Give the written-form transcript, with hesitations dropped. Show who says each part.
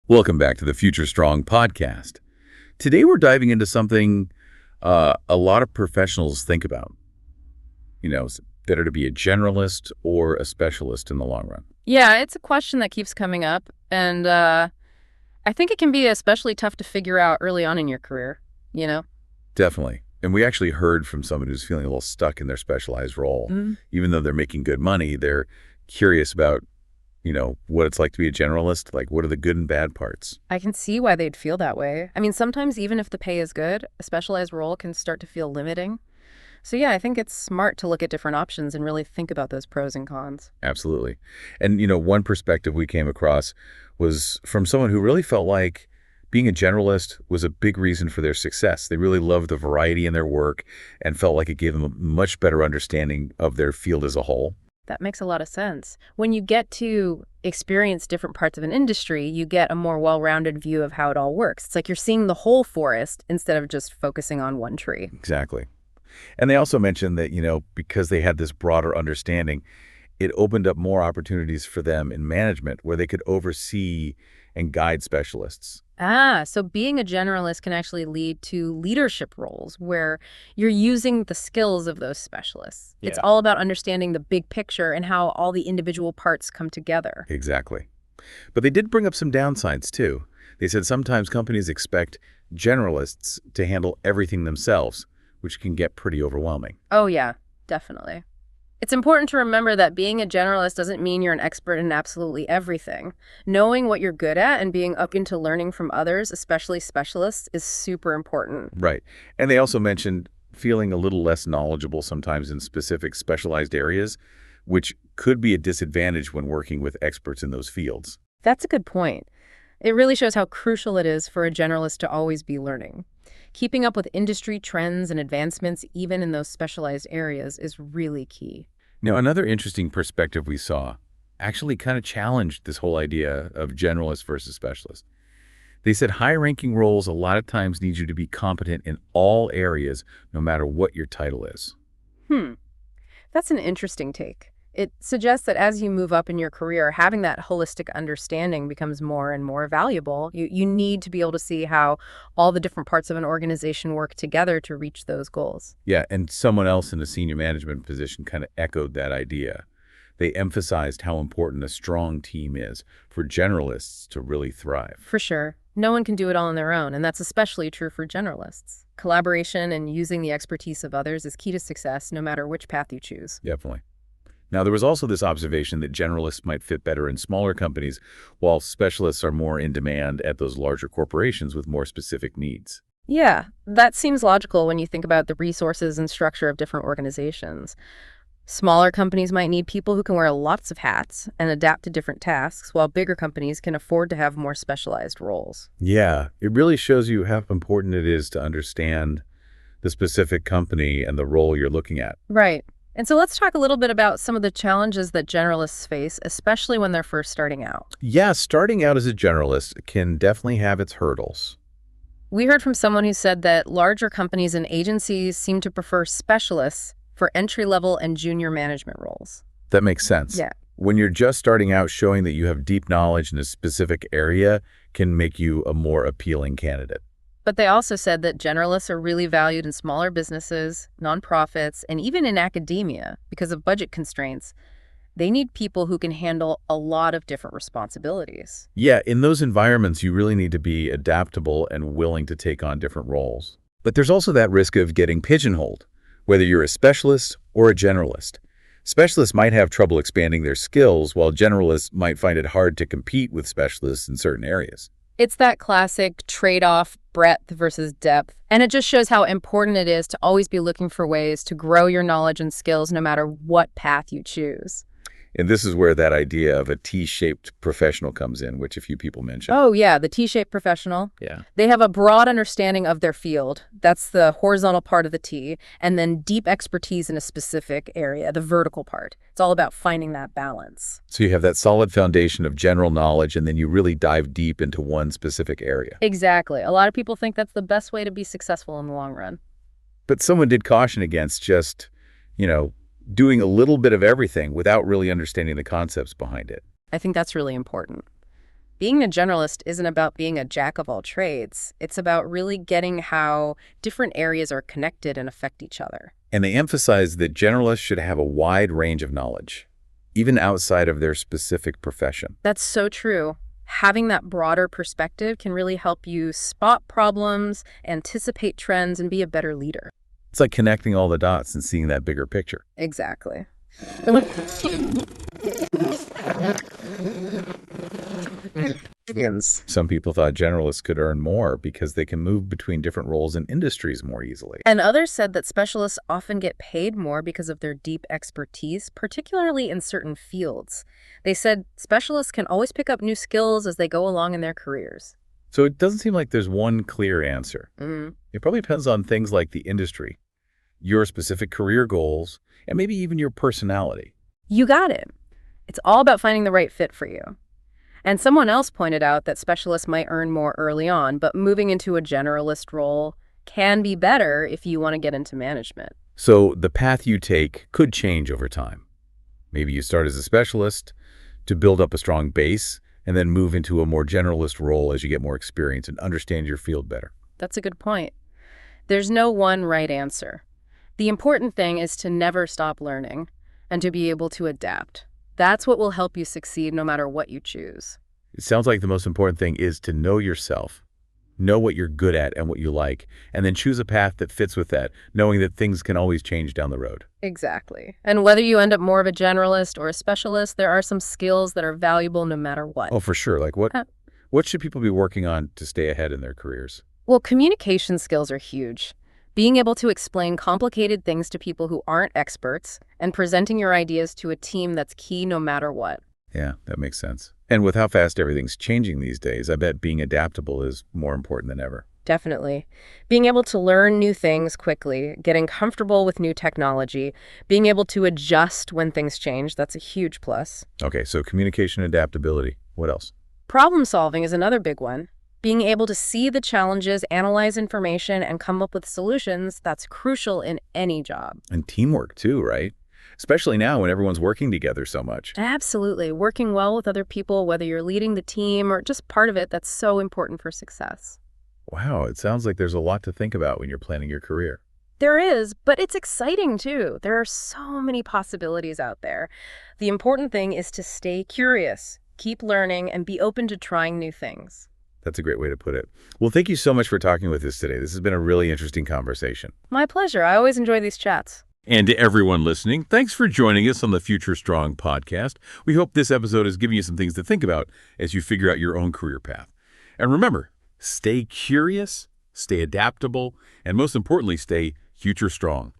Speaker 1: Welcome back to the Future Strong podcast. Today we're diving into something a lot of professionals think about, better to be a generalist or a specialist in the long run.
Speaker 2: Yeah, it's a question that keeps coming up, and I think it can be especially tough to figure out early on in your career, you know?
Speaker 1: Definitely. And we actually heard from someone who's feeling a little stuck in their specialized role.
Speaker 2: Mm.
Speaker 1: Even though they're making good money, they're curious about, what it's like to be a generalist. Like, what are the good and bad parts?
Speaker 2: I can see why they'd feel that way. I mean, sometimes even if the pay is good, a specialized role can start to feel limiting. So yeah, I think it's smart to look at different options and really think about those pros and cons.
Speaker 1: Absolutely. And, one perspective we came across was from someone who really felt like being a generalist was a big reason for their success. They really loved the variety in their work and felt like it gave them a much better understanding of their field as a whole.
Speaker 2: That makes a lot of sense. When you get to experience different parts of an industry, you get a more well-rounded view of how it all works. It's like you're seeing the whole forest instead of just focusing on one tree.
Speaker 1: Exactly. And they also mentioned that, because they had this broader understanding, it opened up more opportunities for them in management where they could oversee and guide specialists.
Speaker 2: So being a generalist can actually lead to leadership roles where you're using the skills of those specialists.
Speaker 1: Yeah.
Speaker 2: It's all about understanding the big picture and how all the individual parts come together.
Speaker 1: Exactly. But they did bring up some downsides, too. They said sometimes companies expect generalists to handle everything themselves, which can get pretty overwhelming.
Speaker 2: Oh, yeah, definitely. It's important to remember that being a generalist doesn't mean you're an expert in absolutely everything. Knowing what you're good at and being open to learning from others, especially specialists, is super important.
Speaker 1: Right. And they also mentioned feeling a little less knowledgeable sometimes in specific specialized areas, which could be a disadvantage when working with experts in those fields.
Speaker 2: That's a good point. It really shows how crucial it is for a generalist to always be learning. Keeping up with industry trends and advancements, even in those specialized areas, is really key.
Speaker 1: Now, another interesting perspective we saw actually kind of challenged this whole idea of generalist versus specialist. They said high-ranking roles a lot of times need you to be competent in all areas, no matter what your title is.
Speaker 2: That's an interesting take. It suggests that as you move up in your career, having that holistic understanding becomes more and more valuable. You need to be able to see how all the different parts of an organization work together to reach those goals.
Speaker 1: Yeah, and someone else in a senior management position kind of echoed that idea. They emphasized how important a strong team is for generalists to really thrive.
Speaker 2: For sure. No one can do it all on their own, and that's especially true for generalists. Collaboration and using the expertise of others is key to success, no matter which path you choose.
Speaker 1: Definitely. Now, there was also this observation that generalists might fit better in smaller companies, while specialists are more in demand at those larger corporations with more specific needs.
Speaker 2: Yeah, that seems logical when you think about the resources and structure of different organizations. Smaller companies might need people who can wear lots of hats and adapt to different tasks, while bigger companies can afford to have more specialized roles.
Speaker 1: Yeah, it really shows you how important it is to understand the specific company and the role you're looking at.
Speaker 2: Right. And so let's talk a little bit about some of the challenges that generalists face, especially when they're first starting out.
Speaker 1: Yeah, starting out as a generalist can definitely have its hurdles.
Speaker 2: We heard from someone who said that larger companies and agencies seem to prefer specialists for entry-level and junior management roles.
Speaker 1: That makes sense.
Speaker 2: Yeah.
Speaker 1: When you're just starting out, showing that you have deep knowledge in a specific area can make you a more appealing candidate.
Speaker 2: But they also said that generalists are really valued in smaller businesses, nonprofits, and even in academia because of budget constraints. They need people who can handle a lot of different responsibilities.
Speaker 1: Yeah, in those environments, you really need to be adaptable and willing to take on different roles. But there's also that risk of getting pigeonholed, whether you're a specialist or a generalist. Specialists might have trouble expanding their skills, while generalists might find it hard to compete with specialists in certain areas.
Speaker 2: It's that classic trade-off, breadth versus depth. And it just shows how important it is to always be looking for ways to grow your knowledge and skills no matter what path you choose.
Speaker 1: And this is where that idea of a T-shaped professional comes in, which a few people mention.
Speaker 2: Oh, yeah, the T-shaped professional.
Speaker 1: Yeah.
Speaker 2: They have a broad understanding of their field. That's the horizontal part of the T. And then deep expertise in a specific area, the vertical part. It's all about finding that balance.
Speaker 1: So you have that solid foundation of general knowledge, and then you really dive deep into one specific area.
Speaker 2: Exactly. A lot of people think that's the best way to be successful in the long run.
Speaker 1: But someone did caution against just, doing a little bit of everything without really understanding the concepts behind it.
Speaker 2: I think that's really important. Being a generalist isn't about being a jack of all trades. It's about really getting how different areas are connected and affect each other.
Speaker 1: And they emphasize that generalists should have a wide range of knowledge, even outside of their specific profession.
Speaker 2: That's so true. Having that broader perspective can really help you spot problems, anticipate trends, and be a better leader.
Speaker 1: It's like connecting all the dots and seeing that bigger picture.
Speaker 2: Exactly.
Speaker 1: Some people thought generalists could earn more because they can move between different roles and industries more easily.
Speaker 2: And others said that specialists often get paid more because of their deep expertise, particularly in certain fields. They said specialists can always pick up new skills as they go along in their careers.
Speaker 1: So it doesn't seem like there's one clear answer. It probably depends on things like the industry, your specific career goals, and maybe even your personality.
Speaker 2: You got it. It's all about finding the right fit for you. And someone else pointed out that specialists might earn more early on, but moving into a generalist role can be better if you want to get into management.
Speaker 1: So the path you take could change over time. Maybe you start as a specialist to build up a strong base and then move into a more generalist role as you get more experience and understand your field better.
Speaker 2: That's a good point. There's no one right answer. The important thing is to never stop learning and to be able to adapt. That's what will help you succeed no matter what you choose.
Speaker 1: It sounds like the most important thing is to know yourself, know what you're good at and what you like, and then choose a path that fits with that, knowing that things can always change down the road.
Speaker 2: Exactly. And whether you end up more of a generalist or a specialist, there are some skills that are valuable no matter what.
Speaker 1: Oh, for sure. Like what should people be working on to stay ahead in their careers?
Speaker 2: Well, communication skills are huge. Being able to explain complicated things to people who aren't experts and presenting your ideas to a team that's key no matter what.
Speaker 1: Yeah, that makes sense. And with how fast everything's changing these days, I bet being adaptable is more important than ever.
Speaker 2: Definitely. Being able to learn new things quickly, getting comfortable with new technology, being able to adjust when things change, that's a huge plus.
Speaker 1: Okay, so communication adaptability. What else?
Speaker 2: Problem solving is another big one. Being able to see the challenges, analyze information, and come up with solutions, that's crucial in any job.
Speaker 1: And teamwork too, right? Especially now when everyone's working together so much.
Speaker 2: Absolutely. Working well with other people, whether you're leading the team or just part of it, that's so important for success.
Speaker 1: Wow, it sounds like there's a lot to think about when you're planning your career.
Speaker 2: There is, but it's exciting too. There are so many possibilities out there. The important thing is to stay curious, keep learning, and be open to trying new things.
Speaker 1: That's a great way to put it. Well, thank you so much for talking with us today. This has been a really interesting conversation.
Speaker 2: My pleasure. I always enjoy these chats.
Speaker 1: And to everyone listening, thanks for joining us on the Future Strong podcast. We hope this episode has given you some things to think about as you figure out your own career path. And remember, stay curious, stay adaptable, and most importantly, stay future strong.